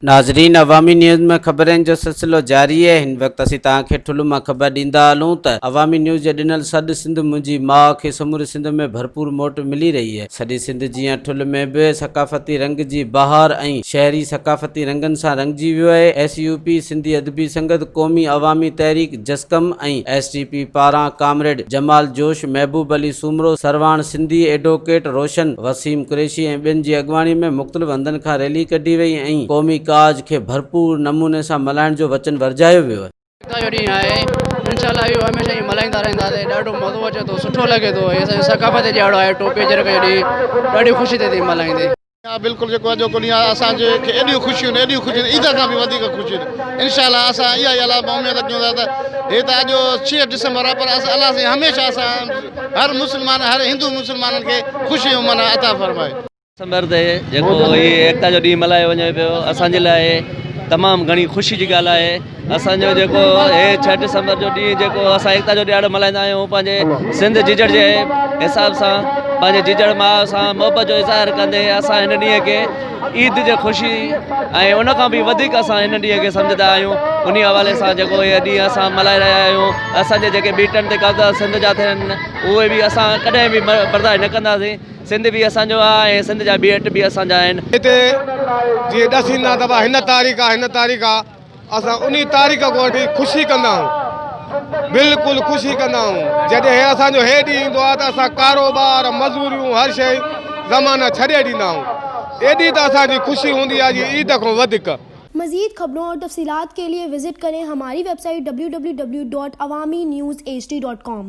नाज़रीन, अवामी न्यूज़ में खबरें जो सिलसिलो जारी है। इन वक्त असीं तव्हांखे ठुल मां खबर ॾींदा हलूं त अवामी न्यूज़ जे ॾिनल सॾु सिंध मुंहिंजी माउ खे समूरे सिंध में भरपूर मोट मिली रही है। सॼी सिंध जीअं ठुल में बि ثقافتي रंगजी बहार ऐं शहरी ثقافتي रंगन सां रंगजी वियो आहे। SUP सिंधी अदबी संगत, क़ौमी अवामी तहरीक जस्कम ऐं STP पारां कामरेड जमाल जोश, महबूब अली सूमरो, सरवाण सिंधी, एडवोकेट रोशन वसीम कुरैशी ऐं ॿियनि जी अॻवानी में मुख़्तलिफ़ हंधनि खां रैली कढी वई ऐं क़ौमी काज के भरपूर नमूने से मल्हाइण जो वचन वरजायो वियो है। इंशाल्लाह इहो हमेशह ही मल्हाईंदा रहंदासीं। ॾाढो मज़ो अचे थो, सुठो लगे थो। हे असांजी सक़ाफ़त जहिड़ो आहे। टोपे जहिड़ो ॾींहुं ॾाढी ख़ुशी थिए थी मल्हाईंदे। बिल्कुल जो अॼो को ॾींहुं असांजे एॾियूं ख़ुशियूं ईद खां बि वधीक ख़ुशियूं इंशाल्लाह। असां इहा ई अलाह उम्मीद कयूं था त हे त अॼु 6 डिसंबर आहे, पर अलाह से हमेशह असां हर मुस्लमान, हर हिंदू मुस्लमाननि खे ख़ुशियूं माना अता फरमाए। दिसंबर ते जेको ही एकता जो ॾींहुं मल्हायो वञे पियो, असांजे लाइ तमामु घणी ख़ुशी जी ॻाल्हि आहे। असांजो जेको हे 6 डिसंबर जो ॾींहुं जेको असां एकता जो ॾियारो मल्हाईंदा आहियूं, पंहिंजे सिंध जिजड़ जे हिसाब सां, पंहिंजे जिजड़ माउ सां मोहबत जो इज़हार कंदे असां हिन ॾींहं खे ईद जी ख़ुशी ऐं उन खां बि वधीक असां हिन ॾींहं खे सम्झंदा आहियूं। उन हवाले सां जेको इहे ॾींहुं असां मल्हाए रहिया आहियूं। असांजे जेके बीटनि ते कब्ज़ा सिंध जा थियनि उहे बि असां कॾहिं बि बर्दाश्त न कंदासीं। सिंध भी असांजो आहे ऐं सिंध जा बीट भी असांजा आहिनि। हिते जीअं 10 ईंदा दफ़ा हिन तारीख़ आहे, असां उन तारीख़ को वठी ख़ुशी कंदा आहियूं, बिल्कुलु ख़ुशी कंदा आहियूं। जॾहिं असांजो हे ॾींहुं ईंदो आहे त असां कारोबार, मज़दूरियूं, हर शइ ज़माना छॾे ॾींदा आहियूं। एॾी त असांजी ख़ुशी हूंदी आहे जी ईद खां वधीक। मज़ीद खबरों और तफसीलात के लिए विजिट करें हमारी वेबसाइट www.awamiNewsHD.com।